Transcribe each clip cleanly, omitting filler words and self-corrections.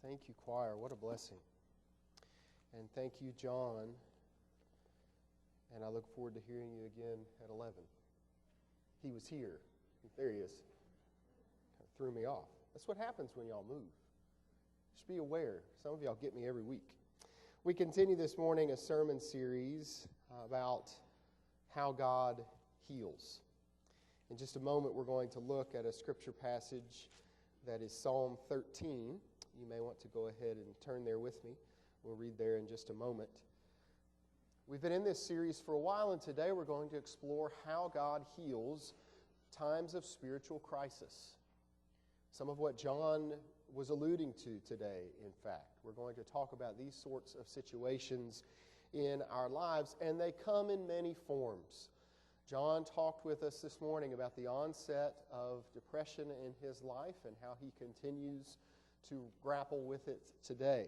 Thank you, choir. What a blessing. And thank you, John. And I look forward to hearing you again at 11. He was here. There he is. Kind of threw me off. That's what happens when y'all move. Just be aware. Some of y'all get me every week. We continue this morning a sermon series about how God heals. In just a moment, we're going to look at a scripture passage that is Psalm 13. You may want to go ahead and turn there with me. We'll read there in just a moment. We've been in this series for a while, and today we're going to explore how God heals times of spiritual crisis. Some of what John was alluding to today, in fact. We're going to talk about these sorts of situations in our lives, and they come in many forms. John talked with us this morning about the onset of depression in his life and how he continues to grapple with it today.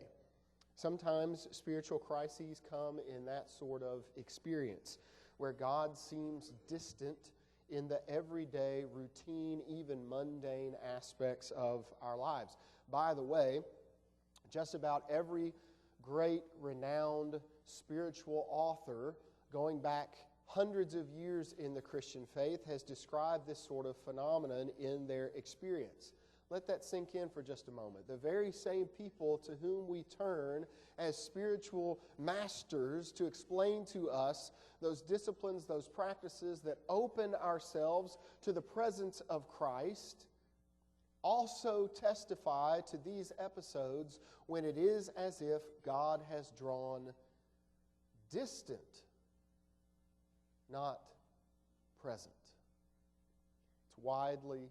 Sometimes spiritual crises come in that sort of experience, where God seems distant in the everyday, routine, even mundane aspects of our lives. By the way, just about every great, renowned spiritual author going back hundreds of years in the Christian faith has described this sort of phenomenon in their experience. Let that sink in for just a moment. The very same people to whom we turn as spiritual masters to explain to us those disciplines, those practices that open ourselves to the presence of Christ, also testify to these episodes when it is as if God has drawn distant, not present. It's widely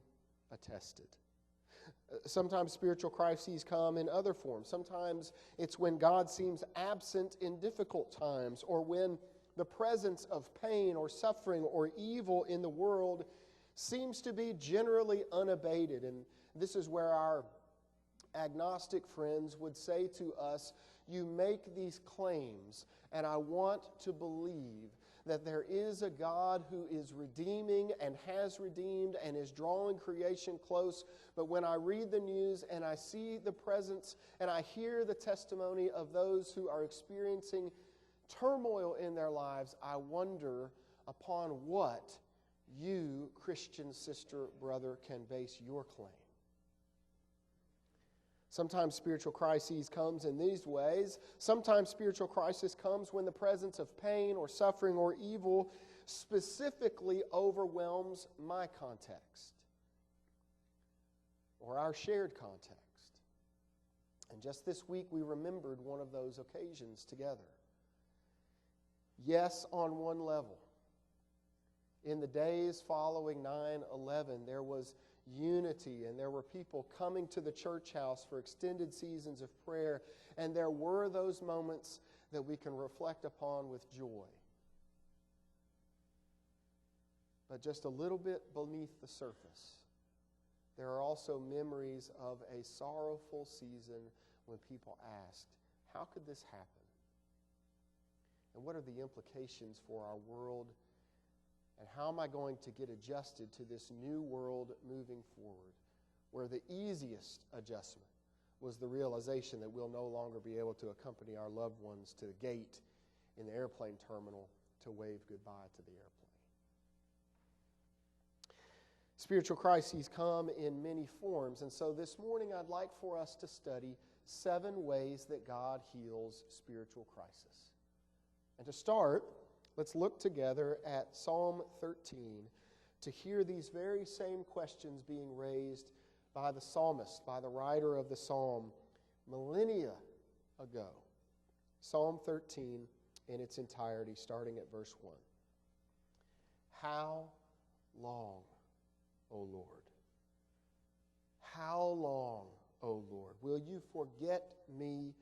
attested. Sometimes spiritual crises come in other forms. Sometimes it's when God seems absent in difficult times, or when the presence of pain or suffering or evil in the world seems to be generally unabated. And this is where our agnostic friends would say to us, you make these claims, and I want to believe that there is a God who is redeeming and has redeemed and is drawing creation close. But when I read the news and I see the presence and I hear the testimony of those who are experiencing turmoil in their lives, I wonder upon what you, Christian sister, brother, can base your claim. Sometimes spiritual crises comes in these ways. Sometimes spiritual crisis comes when the presence of pain or suffering or evil specifically overwhelms my context or our shared context. And just this week we remembered one of those occasions together. Yes, on one level. In the days following 9/11, there was unity, and there were people coming to the church house for extended seasons of prayer, and there were those moments that we can reflect upon with joy. But just a little bit beneath the surface, there are also memories of a sorrowful season when people asked, how could this happen? And what are the implications for our world? And how am I going to get adjusted to this new world moving forward, where the easiest adjustment was the realization that we'll no longer be able to accompany our loved ones to the gate in the airplane terminal to wave goodbye to the airplane. Spiritual crises come in many forms, and so this morning I'd like for us to study 7 ways that God heals spiritual crisis. And to start, let's look together at Psalm 13 to hear these very same questions being raised by the psalmist, by the writer of the psalm, millennia ago. Psalm 13 in its entirety, starting at verse 1. How long, O Lord? How long, O Lord, will you forget me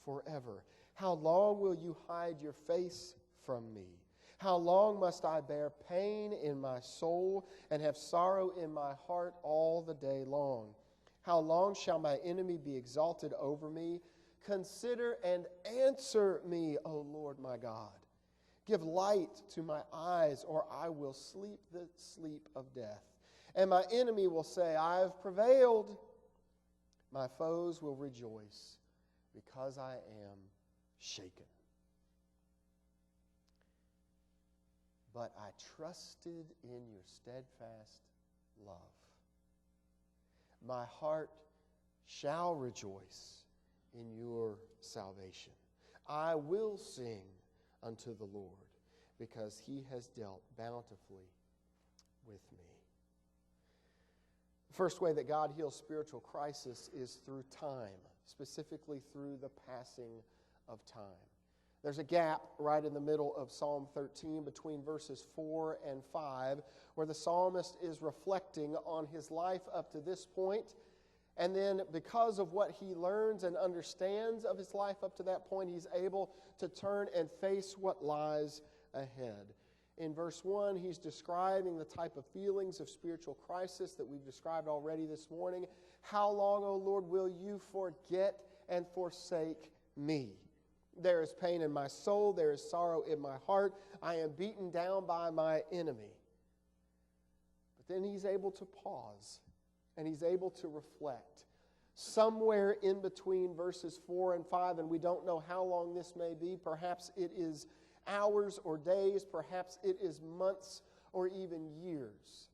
forever? How long will you hide your face from me? How long must I bear pain in my soul and have sorrow in my heart all the day long? How long shall my enemy be exalted over me? Consider and answer me, O Lord my God. Give light to my eyes, or I will sleep the sleep of death. And my enemy will say, I have prevailed. My foes will rejoice because I am shaken. But I trusted in your steadfast love. My heart shall rejoice in your salvation. I will sing unto the Lord, because he has dealt bountifully with me. The first way that God heals spiritual crisis is through time, specifically through the passing of time. There's a gap right in the middle of Psalm 13 between verses 4 and 5, where the psalmist is reflecting on his life up to this point. And then because of what he learns and understands of his life up to that point, he's able to turn and face what lies ahead. In verse 1, he's describing the type of feelings of spiritual crisis that we've described already this morning. How long, O Lord, will you forget and forsake me? There is pain in my soul, there is sorrow in my heart. I am beaten down by my enemy. But then he's able to pause, and he's able to reflect. Somewhere in between verses 4 and 5, and we don't know how long this may be. Perhaps it is hours or days, perhaps it is months or even years.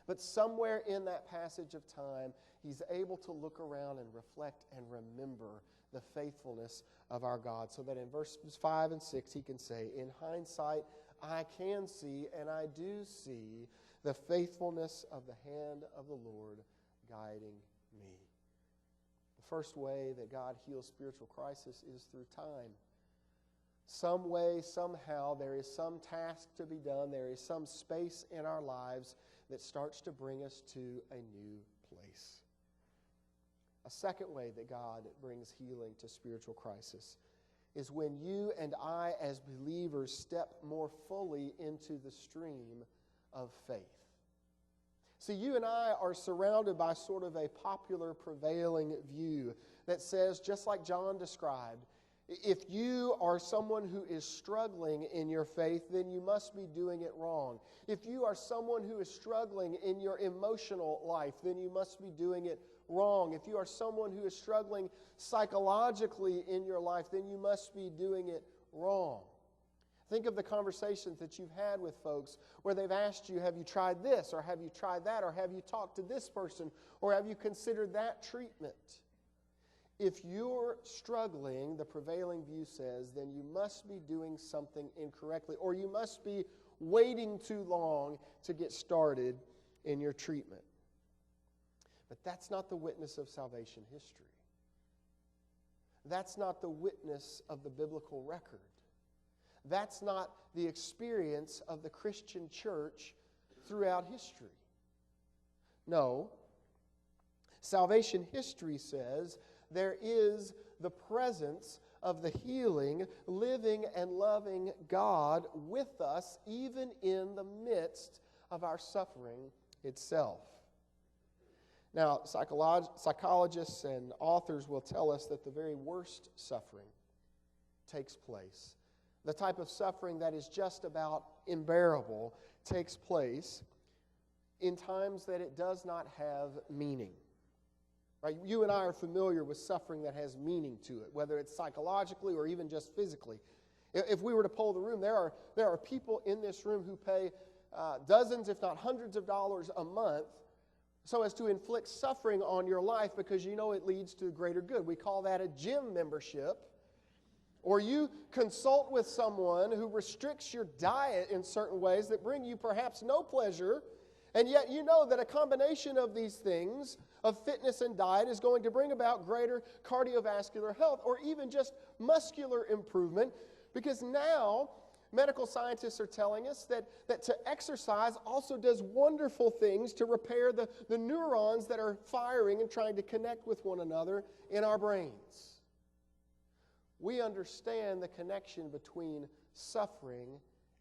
But somewhere in that passage of time, he's able to look around and reflect and remember the faithfulness of our God, so that in verses 5 and 6 he can say, in hindsight, I can see and I do see the faithfulness of the hand of the Lord guiding me. The first way that God heals spiritual crisis is through time. Some way, somehow, there is some task to be done. There is some space in our lives that starts to bring us to a new place. A second way that God brings healing to spiritual crisis is when you and I, as believers, step more fully into the stream of faith. See, you and I are surrounded by sort of a popular prevailing view that says, just like John described, if you are someone who is struggling in your faith, then you must be doing it wrong. If you are someone who is struggling in your emotional life, then you must be doing it wrong. If you are someone who is struggling psychologically in your life, then you must be doing it wrong. Think of the conversations that you've had with folks where they've asked you, have you tried this, or have you tried that, or have you talked to this person, or have you considered that treatment? If you're struggling, the prevailing view says, then you must be doing something incorrectly, or you must be waiting too long to get started in your treatment. But that's not the witness of salvation history. That's not the witness of the biblical record. That's not the experience of the Christian church throughout history. No. Salvation history says there is the presence of the healing, living, and loving God with us, even in the midst of our suffering itself. Now, psychologists and authors will tell us that the very worst suffering takes place. The type of suffering that is just about unbearable takes place in times that it does not have meaning. Right? You and I are familiar with suffering that has meaning to it, whether it's psychologically or even just physically. If we were to poll the room, there are people in this room who pay dozens, if not hundreds of dollars a month so as to inflict suffering on your life because you know it leads to greater good. We call that a gym membership. Or you consult with someone who restricts your diet in certain ways that bring you perhaps no pleasure, and yet you know that a combination of these things, of fitness and diet, is going to bring about greater cardiovascular health or even just muscular improvement, because now medical scientists are telling us that to exercise also does wonderful things to repair the neurons that are firing and trying to connect with one another in our brains. We understand the connection between suffering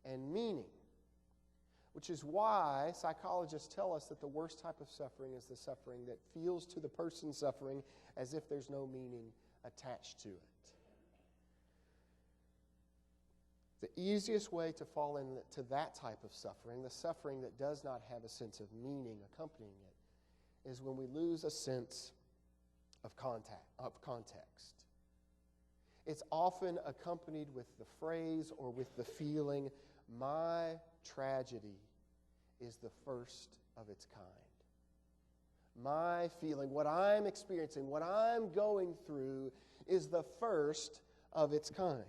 and meaning, which is why psychologists tell us that the worst type of suffering is the suffering that feels to the person suffering as if there's no meaning attached to it. The easiest way to fall into that type of suffering, the suffering that does not have a sense of meaning accompanying it, is when we lose a sense of context. It's often accompanied with the phrase or with the feeling, my tragedy is the first of its kind. My feeling, what I'm experiencing, what I'm going through is the first of its kind.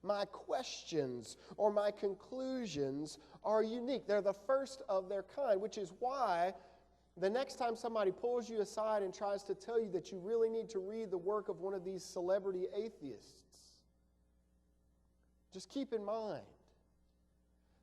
My questions or my conclusions are unique. They're the first of their kind, which is why the next time somebody pulls you aside and tries to tell you that you really need to read the work of one of these celebrity atheists, just keep in mind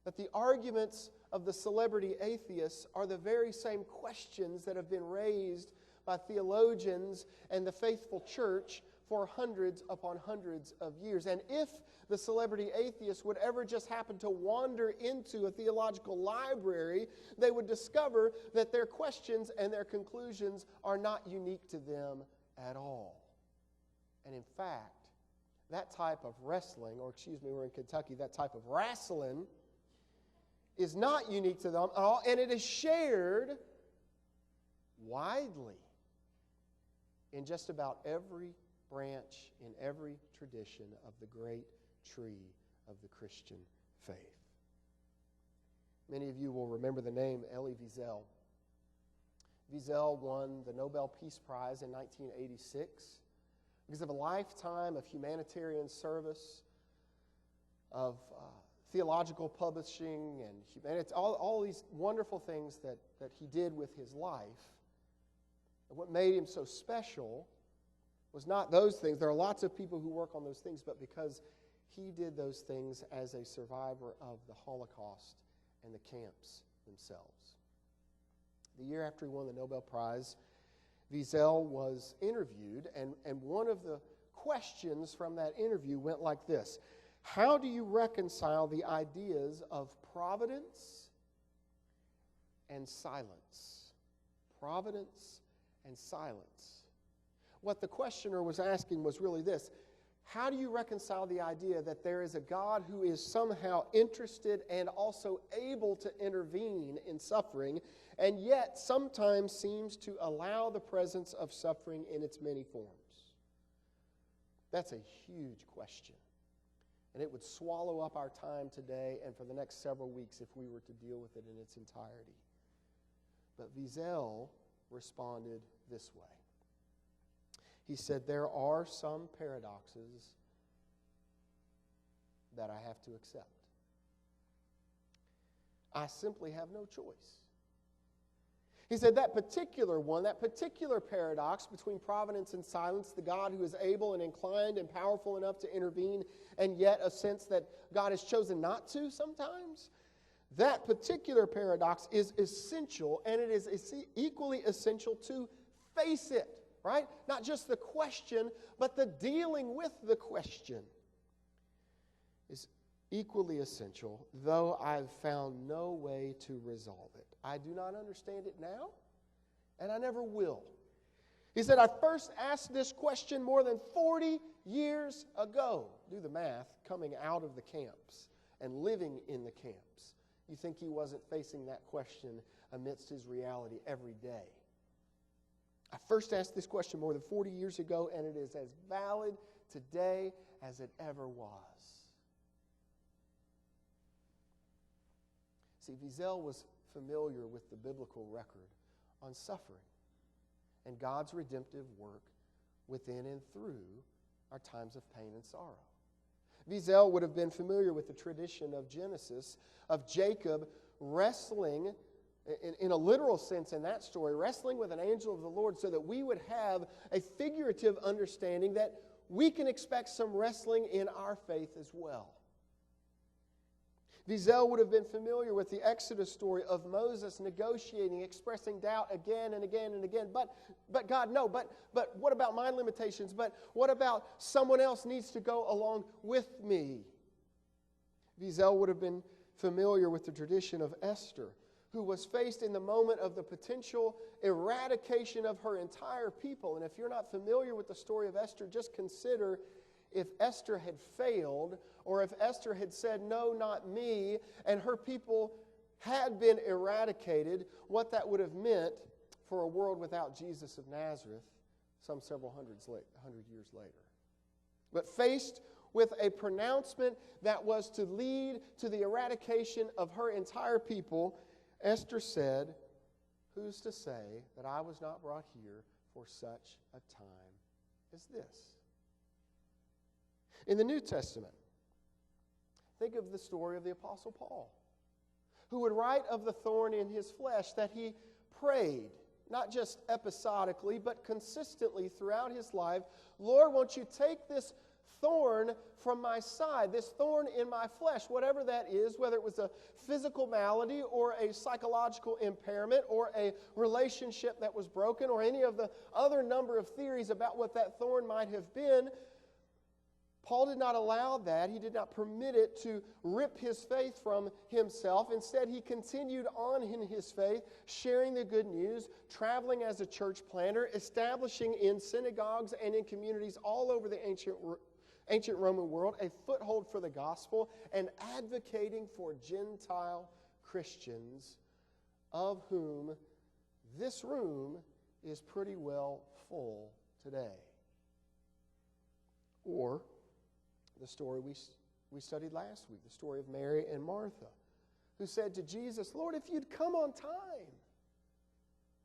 that the arguments of the celebrity atheists are the very same questions that have been raised by theologians and the faithful church for hundreds upon hundreds of years. And if the celebrity atheists would ever just happen to wander into a theological library, they would discover that their questions and their conclusions are not unique to them at all. And in fact, that type of wrestling, or excuse me, we're in Kentucky, that type of wrestling is not unique to them at all, and it is shared widely in just about every branch, in every tradition of the great tree of the Christian faith. Many of you will remember the name Elie Wiesel. Wiesel won the Nobel Peace Prize in 1986 because of a lifetime of humanitarian service, of theological publishing, and humanity, all these wonderful things that he did with his life. And what made him so special was not those things. There are lots of people who work on those things, but because he did those things as a survivor of the Holocaust and the camps themselves. The year after he won the Nobel Prize, Wiesel was interviewed, and one of the questions from that interview went like this: how do you reconcile the ideas of providence and silence? Providence and silence. What the questioner was asking was really this: how do you reconcile the idea that there is a God who is somehow interested and also able to intervene in suffering, and yet sometimes seems to allow the presence of suffering in its many forms? That's a huge question. And it would swallow up our time today and for the next several weeks if we were to deal with it in its entirety. But Wiesel responded this way. He said, there are some paradoxes that I have to accept. I simply have no choice. He said that particular one, that particular paradox between providence and silence, the God who is able and inclined and powerful enough to intervene, and yet a sense that God has chosen not to sometimes, that particular paradox is essential, and it is equally essential to face it, right? Not just the question, but the dealing with the question is equally essential, though I've found no way to resolve it. I do not understand it now, and I never will. He said, I first asked this question more than 40 years ago. Do the math, coming out of the camps and living in the camps. You think he wasn't facing that question amidst his reality every day? I first asked this question more than 40 years ago, and it is as valid today as it ever was. See, Wiesel was familiar with the biblical record on suffering and God's redemptive work within and through our times of pain and sorrow. Wiesel would have been familiar with the tradition of Genesis, of Jacob wrestling, in a literal sense in that story, wrestling with an angel of the Lord so that we would have a figurative understanding that we can expect some wrestling in our faith as well. Wiesel would have been familiar with the Exodus story of Moses negotiating, expressing doubt again and again and again. But God, no, but what about my limitations? But what about someone else needs to go along with me? Wiesel would have been familiar with the tradition of Esther, who was faced in the moment of the potential eradication of her entire people. And if you're not familiar with the story of Esther, just consider if Esther had failed, or if Esther had said, no, not me, and her people had been eradicated, what that would have meant for a world without Jesus of Nazareth some several hundred years later. But faced with a pronouncement that was to lead to the eradication of her entire people, Esther said, "Who's to say that I was not brought here for such a time as this?" In the New Testament, think of the story of the Apostle Paul, who would write of the thorn in his flesh that he prayed, not just episodically, but consistently throughout his life, "Lord, won't you take this thorn from my side, this thorn in my flesh," whatever that is, whether it was a physical malady or a psychological impairment or a relationship that was broken or any of the other number of theories about what that thorn might have been. Paul did not allow that. He did not permit it to rip his faith from himself. Instead, he continued on in his faith, sharing the good news, traveling as a church planter, establishing in synagogues and in communities all over the ancient Roman world a foothold for the gospel, and advocating for Gentile Christians, of whom this room is pretty well full today. Or the story we studied last week, the story of Mary and Martha, who said to Jesus, "Lord, if you'd come on time.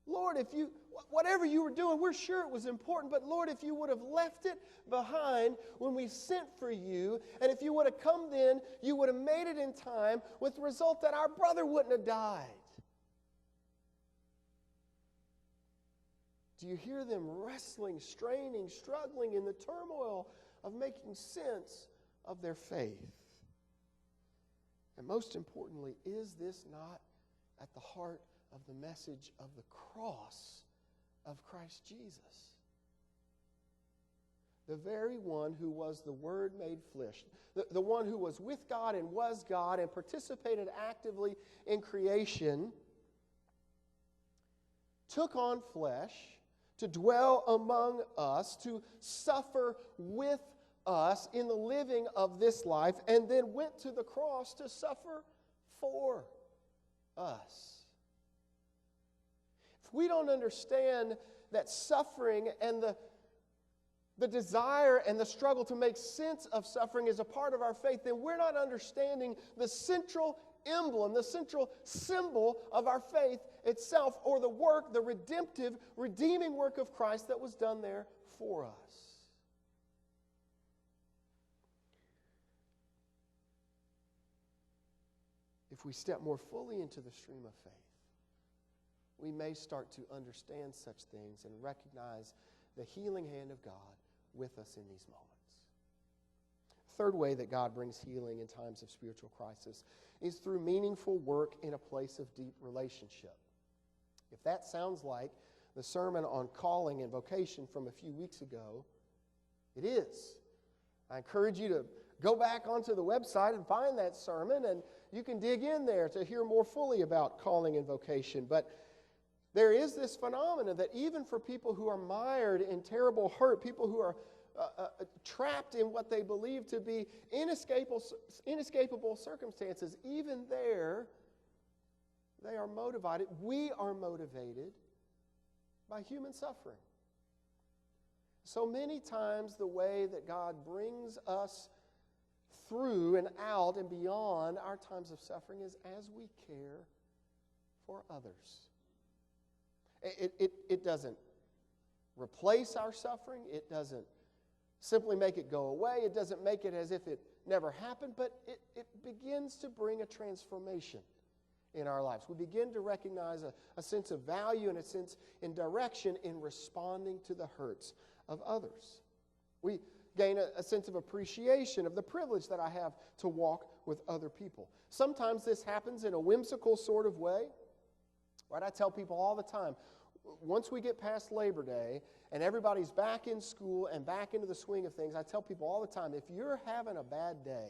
Lord, whatever you were doing, we're sure it was important, but Lord, if you would have left it behind when we sent for you, and if you would have come then, you would have made it in time, with the result that our brother wouldn't have died." Do you hear them wrestling, straining, struggling in the turmoil of making sense of their faith? And most importantly, is this not at the heart of the message of the cross of Christ Jesus? The very one who was the Word made flesh, the one who was with God and was God and participated actively in creation, took on flesh to dwell among us, to suffer with us in the living of this life, and then went to the cross to suffer for us. If we don't understand that suffering and the desire and the struggle to make sense of suffering is a part of our faith, then we're not understanding the central emblem, the central symbol of our faith itself, or the work, the redemptive, redeeming work of Christ that was done there for us. If we step more fully into the stream of faith, we may start to understand such things and recognize the healing hand of God with us in these moments. Third way that God brings healing in times of spiritual crisis is through meaningful work in a place of deep relationship. If that sounds like the sermon on calling and vocation from a few weeks ago, it is. I encourage you to go back onto the website and find that sermon, and you can dig in there to hear more fully about calling and vocation. But there is this phenomenon that even for people who are mired in terrible hurt, people who are trapped in what they believe to be inescapable circumstances, even there, they are motivated. We are motivated by human suffering. So many times the way that God brings us through and out and beyond our times of suffering is as we care for others. It doesn't replace our suffering. It doesn't simply make it go away. It doesn't make it as if it never happened, but it begins to bring a transformation in our lives. We begin to recognize a sense of value and a sense in direction in responding to the hurts of others. We gain a sense of appreciation of the privilege that I have to walk with other people. Sometimes this happens in a whimsical sort of way. Right? I tell people all the time, once we get past Labor Day and everybody's back in school and back into the swing of things, I tell people all the time, if you're having a bad day,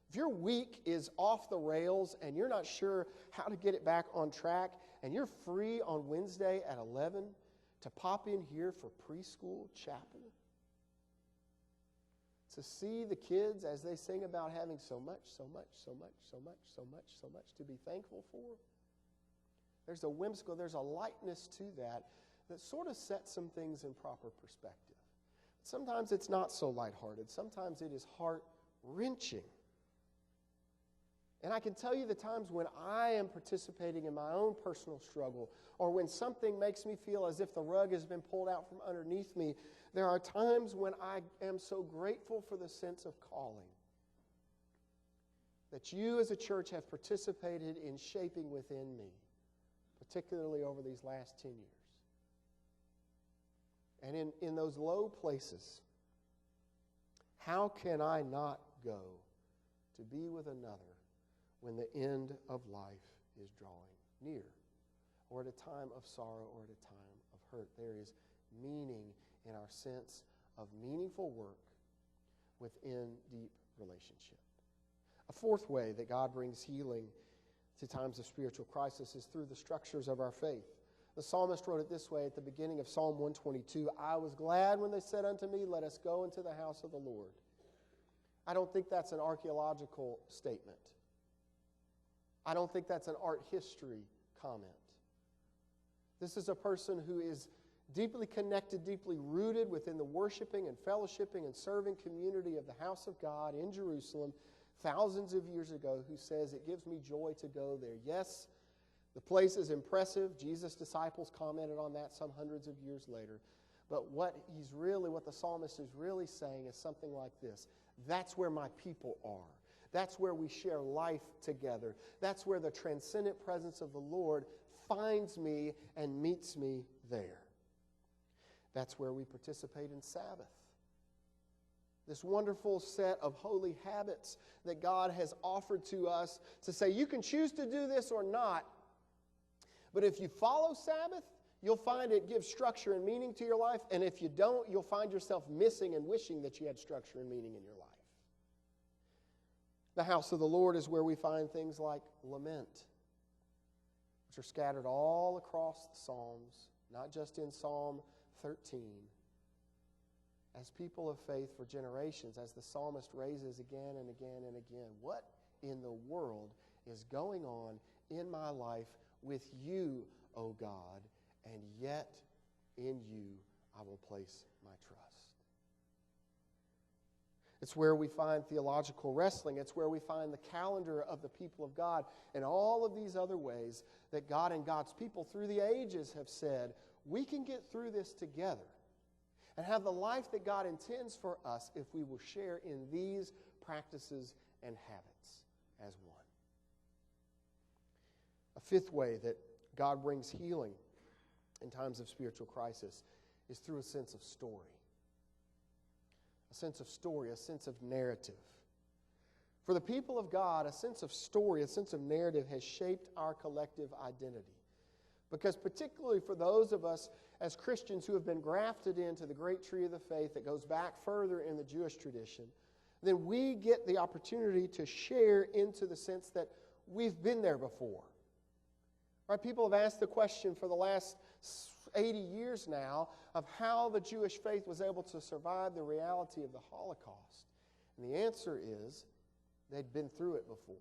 if your week is off the rails and you're not sure how to get it back on track, and you're free on Wednesday at 11 to pop in here for preschool chapel, to see the kids as they sing about having so much to be thankful for. There's a whimsical, there's a lightness to that that sort of sets some things in proper perspective. Sometimes it's not so lighthearted. Sometimes it is heart-wrenching. And I can tell you the times when I am participating in my own personal struggle, or when something makes me feel as if the rug has been pulled out from underneath me, there are times when I am so grateful for the sense of calling that you as a church have participated in shaping within me, particularly over these last 10 years. And in those low places, how can I not go to be with another when the end of life is drawing near, or at a time of sorrow, or at a time of hurt? There is meaning in our sense of meaningful work within deep relationship. A fourth way that God brings healing to times of spiritual crisis is through the structures of our faith. The psalmist wrote it this way at the beginning of Psalm 122, "I was glad when they said unto me, let us go into the house of the Lord." I don't think that's an archaeological statement. I don't think that's an art history comment. This is a person who is deeply connected, deeply rooted within the worshiping and fellowshipping and serving community of the house of God in Jerusalem thousands of years ago, who says, it gives me joy to go there. Yes, the place is impressive. Jesus' disciples commented on that some hundreds of years later. But what the psalmist is really saying is something like this: that's where my people are. That's where we share life together. That's where the transcendent presence of the Lord finds me and meets me there. That's where we participate in Sabbath. This wonderful set of holy habits that God has offered to us to say, you can choose to do this or not, but if you follow Sabbath, you'll find it gives structure and meaning to your life, and if you don't, you'll find yourself missing and wishing that you had structure and meaning in your life. The house of the Lord is where we find things like lament, which are scattered all across the Psalms, not just in Psalm 13. As people of faith for generations, as the psalmist raises again and again and again, what in the world is going on in my life with you, O God, and yet in you I will place my trust. It's where we find theological wrestling. It's where we find the calendar of the people of God and all of these other ways that God and God's people through the ages have said, we can get through this together and have the life that God intends for us if we will share in these practices and habits as one. A fifth way that God brings healing in times of spiritual crisis is through a sense of story. A sense of story, a sense of narrative. For the people of God, a sense of story, a sense of narrative has shaped our collective identity. Because particularly for those of us as Christians who have been grafted into the great tree of the faith that goes back further in the Jewish tradition, then we get the opportunity to share into the sense that we've been there before. Right? People have asked the question for the last 80 years now of how the Jewish faith was able to survive the reality of the Holocaust. And the answer is they'd been through it before.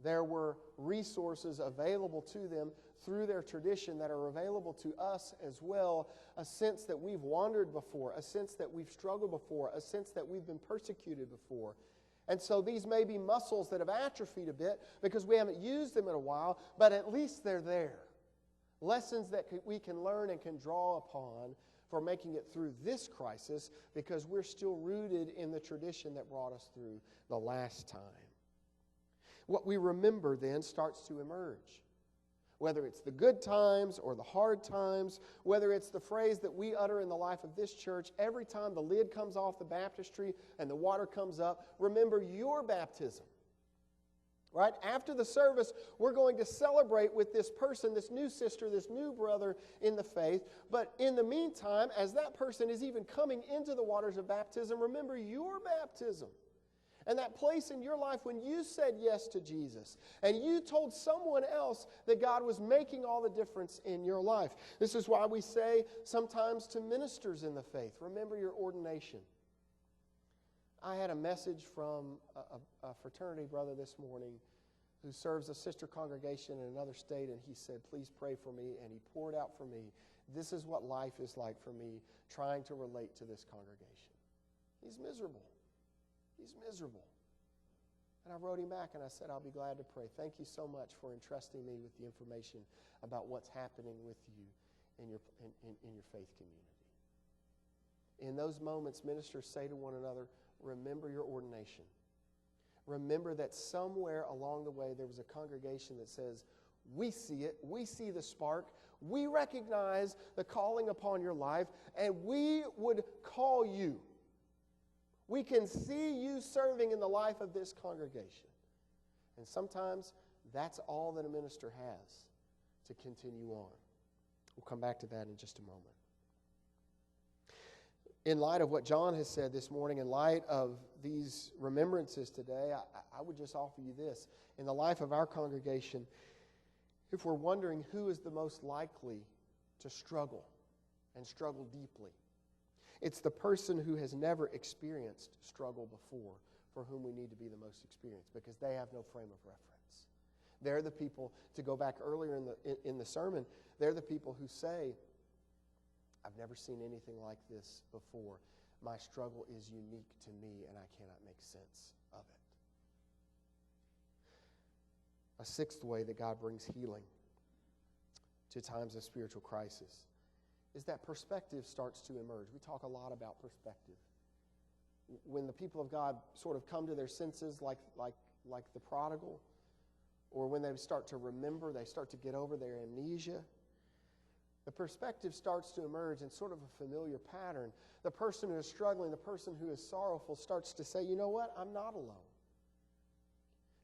There were resources available to them through their tradition that are available to us as well, a sense that we've wandered before, a sense that we've struggled before, a sense that we've been persecuted before. And so these may be muscles that have atrophied a bit because we haven't used them in a while, but at least they're there. Lessons that we can learn and can draw upon for making it through this crisis because we're still rooted in the tradition that brought us through the last time. What we remember then starts to emerge. Whether it's the good times or the hard times, whether it's the phrase that we utter in the life of this church, every time the lid comes off the baptistry and the water comes up, remember your baptism. Right? After the service, we're going to celebrate with this person, this new sister, this new brother in the faith. But in the meantime, as that person is even coming into the waters of baptism, remember your baptism. And that place in your life when you said yes to Jesus and you told someone else that God was making all the difference in your life. This is why we say sometimes to ministers in the faith, remember your ordination. I had a message from a fraternity brother this morning who serves a sister congregation in another state, and he said, please pray for me, and he poured out for me This is what life is like for me trying to relate to this congregation. He's miserable. He's miserable. And I wrote him back and I said, I'll be glad to pray. Thank you so much for entrusting me with the information about what's happening with you in your faith community. In those moments, ministers say to one another, remember your ordination. Remember that somewhere along the way there was a congregation that says, we see it, we see the spark, we recognize the calling upon your life, and we would call you. We can see you serving in the life of this congregation. And sometimes that's all that a minister has to continue on. We'll come back to that in just a moment. In light of what John has said this morning, in light of these remembrances today, I would just offer you this. In the life of our congregation, if we're wondering who is the most likely to struggle and struggle deeply, it's the person who has never experienced struggle before for whom we need to be the most experienced, because they have no frame of reference. They're the people, to go back earlier in the sermon, they're the people who say, I've never seen anything like this before. My struggle is unique to me and I cannot make sense of it. A sixth way that God brings healing to times of spiritual crisis is that perspective starts to emerge. We talk a lot about perspective. When the people of God sort of come to their senses like the prodigal, or when they start to remember, they start to get over their amnesia, the perspective starts to emerge in sort of a familiar pattern. The person who is struggling, the person who is sorrowful starts to say, you know what, I'm not alone.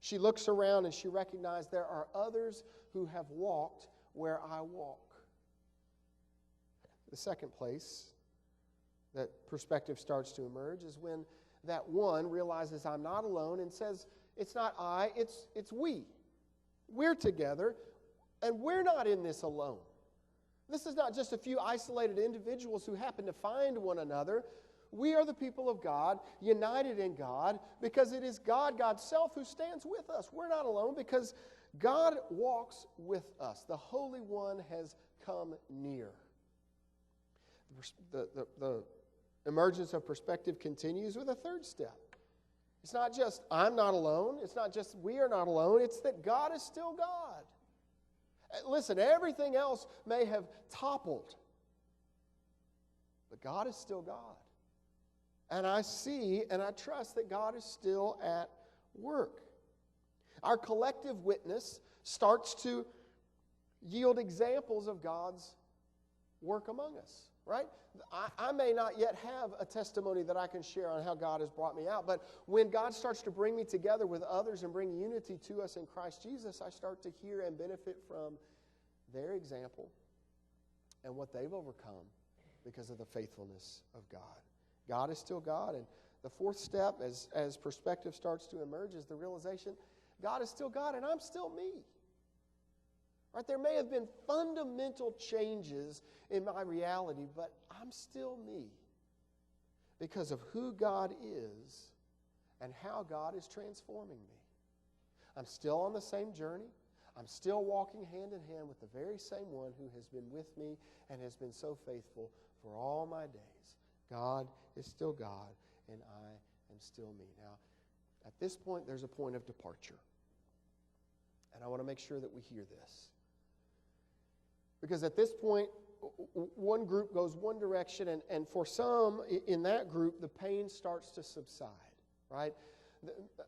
She looks around and she recognizes there are others who have walked where I walk. The second place that perspective starts to emerge is when that one realizes I'm not alone and says, it's not I, it's we. We're together, and we're not in this alone. This is not just a few isolated individuals who happen to find one another. We are the people of God, united in God, because it is God, God's self, who stands with us. We're not alone because God walks with us. The Holy One has come near. The emergence of perspective continues with a third step. It's not just I'm not alone. It's not just we are not alone. It's that God is still God. Listen, everything else may have toppled, but God is still God. And I see and I trust that God is still at work. Our collective witness starts to yield examples of God's work among us, right? I may not yet have a testimony that I can share on how God has brought me out, but when God starts to bring me together with others and bring unity to us in Christ Jesus, I start to hear and benefit from their example and what they've overcome because of the faithfulness of God. God is still God, and the fourth step as perspective starts to emerge is the realization God is still God and I'm still me. Right? There may have been fundamental changes in my reality, but I'm still me because of who God is and how God is transforming me. I'm still on the same journey. I'm still walking hand in hand with the very same one who has been with me and has been so faithful for all my days. God is still God, and I am still me. Now, at this point, there's a point of departure. And I want to make sure that we hear this. Because at this point, one group goes one direction, and for some in that group, the pain starts to subside, right?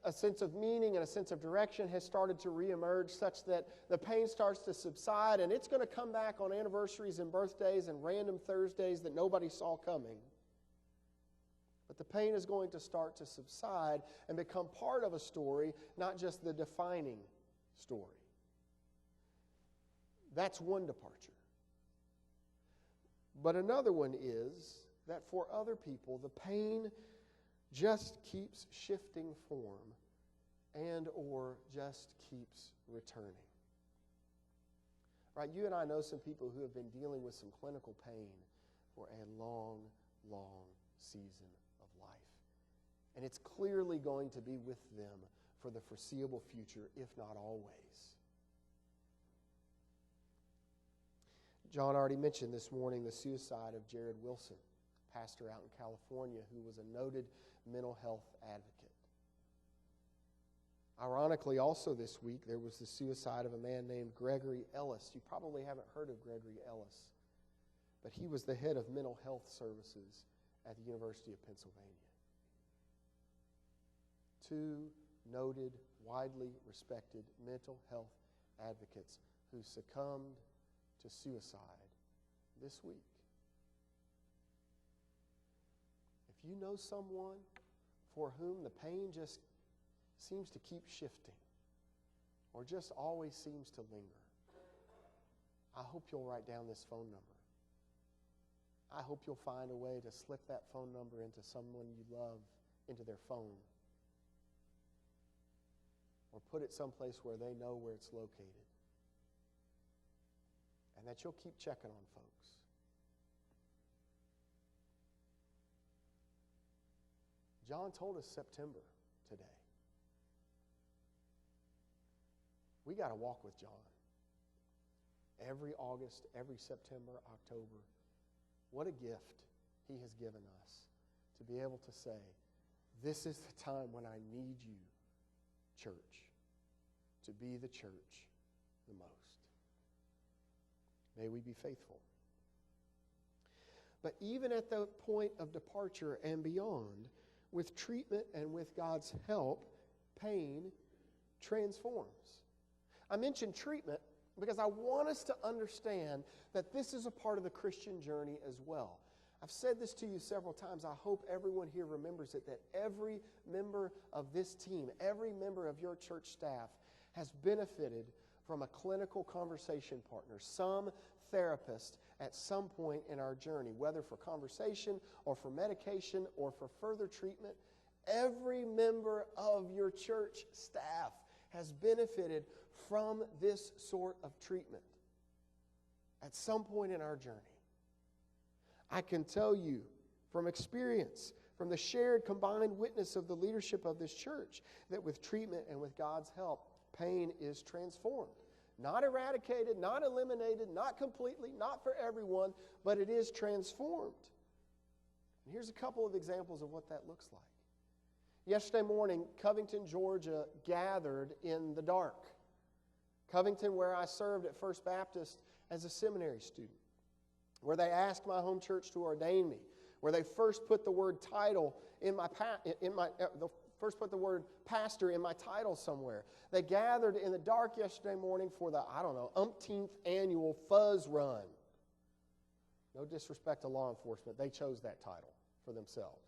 A sense of meaning and a sense of direction has started to reemerge such that the pain starts to subside, and it's going to come back on anniversaries and birthdays and random Thursdays that nobody saw coming. But the pain is going to start to subside and become part of a story, not just the defining story. That's one departure. But another one is that for other people, the pain just keeps shifting form and or just keeps returning. Right? You and I know some people who have been dealing with some clinical pain for a long, long season of life. And it's clearly going to be with them for the foreseeable future, if not always. John already mentioned this morning the suicide of Jared Wilson, pastor out in California, who was a noted mental health advocate. Ironically, also this week, there was the suicide of a man named Gregory Ellis. You probably haven't heard of Gregory Ellis, but he was the head of mental health services at the University of Pennsylvania. Two noted, widely respected mental health advocates who succumbed to suicide this week. If you know someone for whom the pain just seems to keep shifting or just always seems to linger, I hope you'll write down this phone number. I hope you'll find a way to slip that phone number into someone you love, into their phone, or put it someplace where they know where it's located, and that you'll keep checking on folks. John told us September today. We got to walk with John. Every August, every September, October. What a gift he has given us to be able to say, this is the time when I need you, church, to be the church the most. May we be faithful. But even at the point of departure and beyond, with treatment and with God's help, pain transforms. I mentioned treatment because I want us to understand that this is a part of the Christian journey as well. I've said this to you several times. I hope everyone here remembers it, that every member of this team, every member of your church staff has benefited from a clinical conversation partner, some therapist at some point in our journey, whether for conversation or for medication or for further treatment. Every member of your church staff has benefited from this sort of treatment at some point in our journey. I can tell you from experience, from the shared combined witness of the leadership of this church, that with treatment and with God's help, pain is transformed. Not eradicated, not eliminated, not completely, not for everyone, but it is transformed. And here's a couple of examples of what that looks like. Yesterday morning, Covington, Georgia gathered in the dark. Covington, where I served at First Baptist as a seminary student, where they asked my home church to ordain me, where they first put the word title first put the word pastor in my title somewhere. They gathered in the dark yesterday morning for the, umpteenth annual Fuzz Run. No disrespect to law enforcement, they chose that title for themselves.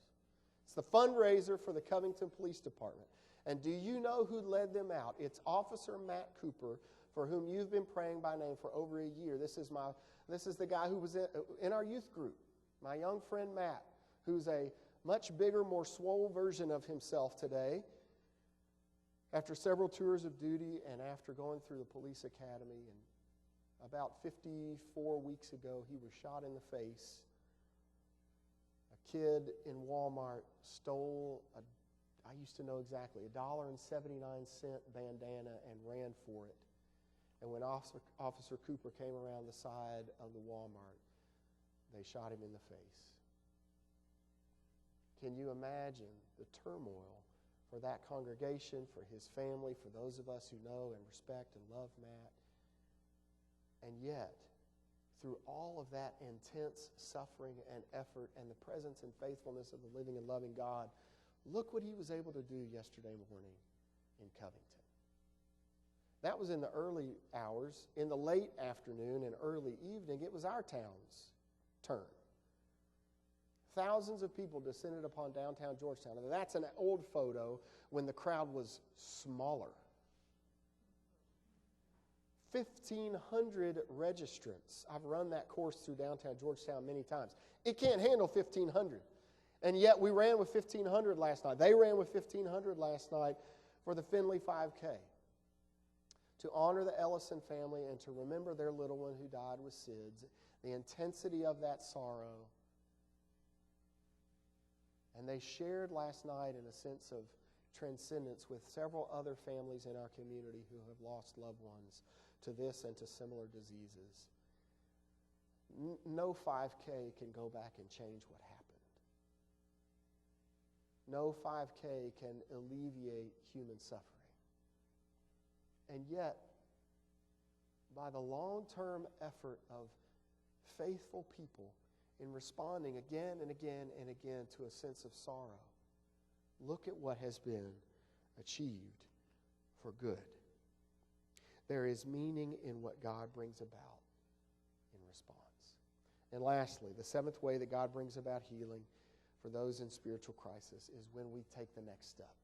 It's the fundraiser for the Covington Police Department. And do you know who led them out? It's Officer Matt Cooper, for whom you've been praying by name for over a year. This is the guy who was in our youth group, my young friend Matt, who's a much bigger, more swole version of himself today. After several tours of duty and after going through the police academy, and about 54 weeks ago, he was shot in the face. A kid in Walmart stole I used to know exactly, $1.79 bandana and ran for it. And when Officer Cooper came around the side of the Walmart, they shot him in the face. Can you imagine the turmoil for that congregation, for his family, for those of us who know and respect and love Matt? And yet, through all of that intense suffering and effort and the presence and faithfulness of the living and loving God, look what he was able to do yesterday morning in Covington. That was in the early hours. In the late afternoon and early evening, it was our town's turn. Thousands of people descended upon downtown Georgetown. And that's an old photo when the crowd was smaller. 1,500 registrants. I've run that course through downtown Georgetown many times. It can't handle 1,500. And yet we ran with 1,500 last night. They ran with 1,500 last night for the Findlay 5K. To honor the Ellison family and to remember their little one who died with SIDS, the intensity of that sorrow. And they shared last night in a sense of transcendence with several other families in our community who have lost loved ones to this and to similar diseases. No 5K can go back and change what happened. No 5K can alleviate human suffering. And yet, by the long-term effort of faithful people in responding again and again and again to a sense of sorrow, look at what has been achieved for good. There is meaning in what God brings about in response. And lastly, the seventh way that God brings about healing for those in spiritual crisis is when we take the next step.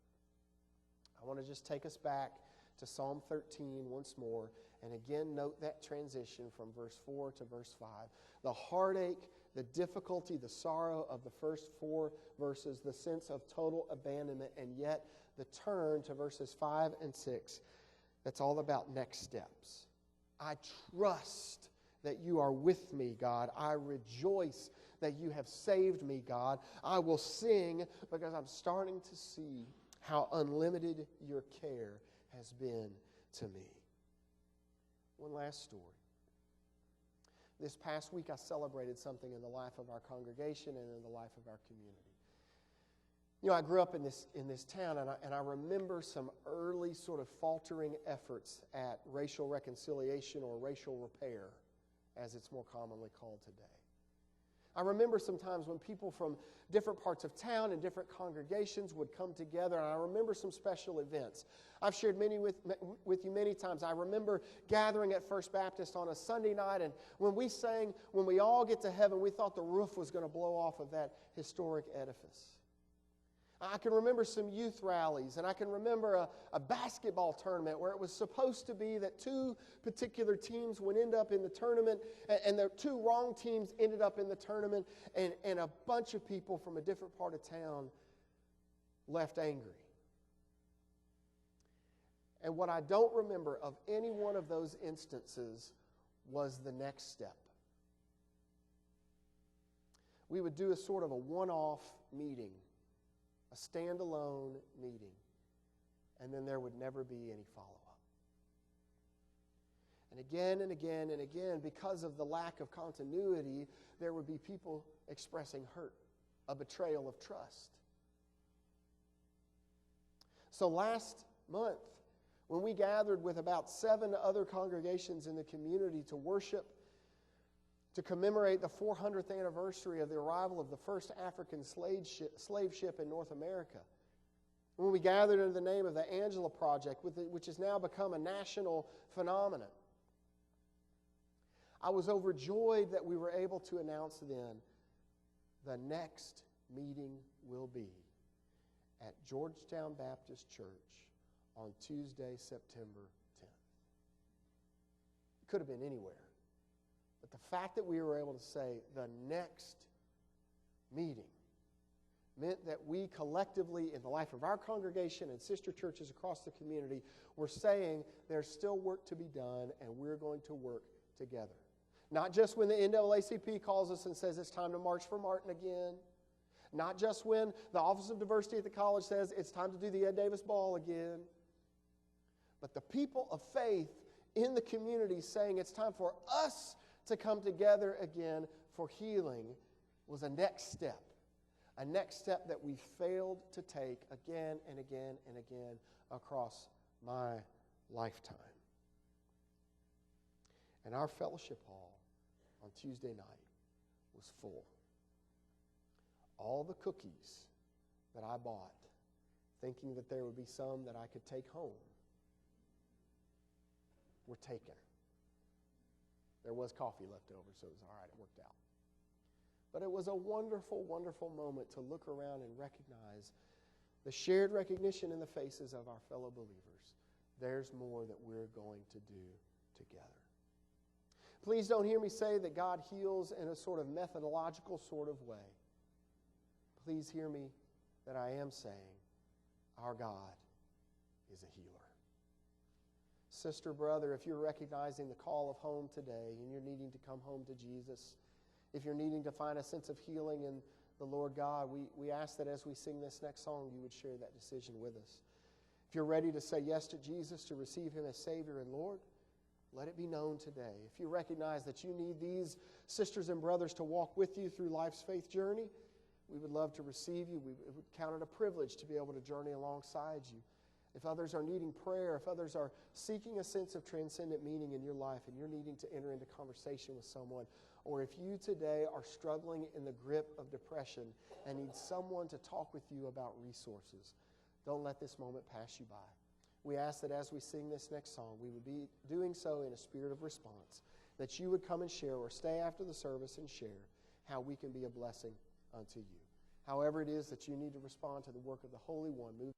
I want to just take us back to Psalm 13 once more, and again note that transition from verse 4 to verse 5. The heartache, the difficulty, the sorrow of the first 4 verses, the sense of total abandonment, and yet the turn to verses 5 and 6. That's all about next steps. I trust that you are with me, God. I rejoice that you have saved me, God. I will sing because I'm starting to see how unlimited your care has been to me. One last story. This past week I celebrated something in the life of our congregation and in the life of our community. You know, I grew up in this town, and I remember some early sort of faltering efforts at racial reconciliation or racial repair, as it's more commonly called today. I remember some times when people from different parts of town and different congregations would come together, and I remember some special events. I've shared many with you many times. I remember gathering at First Baptist on a Sunday night, and when we sang, "When we all get to heaven," we thought the roof was going to blow off of that historic edifice. I can remember some youth rallies, and I can remember a basketball tournament where it was supposed to be that 2 particular teams would end up in the tournament, and the 2 wrong teams ended up in the tournament, and a bunch of people from a different part of town left angry. And what I don't remember of any one of those instances was the next step. We would do a sort of a one-off meeting, a standalone meeting, and then there would never be any follow-up. And again and again and again, because of the lack of continuity, there would be people expressing hurt, a betrayal of trust. So last month, when we gathered with about 7 other congregations in the community to worship, to commemorate the 400th anniversary of the arrival of the first African slave ship in North America, when we gathered under the name of the Angela Project, which has now become a national phenomenon, I was overjoyed that we were able to announce then the next meeting will be at Georgetown Baptist Church on Tuesday, September 10th. It could have been anywhere. But the fact that we were able to say the next meeting meant that we collectively, in the life of our congregation and sister churches across the community, were saying there's still work to be done, and we're going to work together. Not just when the NAACP calls us and says it's time to march for Martin again. Not just when the Office of Diversity at the college says it's time to do the Ed Davis Ball again. But the people of faith in the community saying it's time for us to come together again for healing was a next step. A next step that we failed to take again and again and again across my lifetime. And our fellowship hall on Tuesday night was full. All the cookies that I bought, thinking that there would be some that I could take home, were taken. There was coffee left over, so it was all right. It worked out. But it was a wonderful, wonderful moment to look around and recognize the shared recognition in the faces of our fellow believers. There's more that we're going to do together. Please don't hear me say that God heals in a sort of methodological sort of way. Please hear me that I am saying our God is a healer. Sister, brother, if you're recognizing the call of home today and you're needing to come home to Jesus, if you're needing to find a sense of healing in the Lord God, we ask that as we sing this next song, you would share that decision with us. If you're ready to say yes to Jesus, to receive Him as Savior and Lord, let it be known today. If you recognize that you need these sisters and brothers to walk with you through life's faith journey, we would love to receive you. We would count it a privilege to be able to journey alongside you. If others are needing prayer, if others are seeking a sense of transcendent meaning in your life and you're needing to enter into conversation with someone, or if you today are struggling in the grip of depression and need someone to talk with you about resources, don't let this moment pass you by. We ask that as we sing this next song, we would be doing so in a spirit of response, that you would come and share or stay after the service and share how we can be a blessing unto you. However it is that you need to respond to the work of the Holy One, move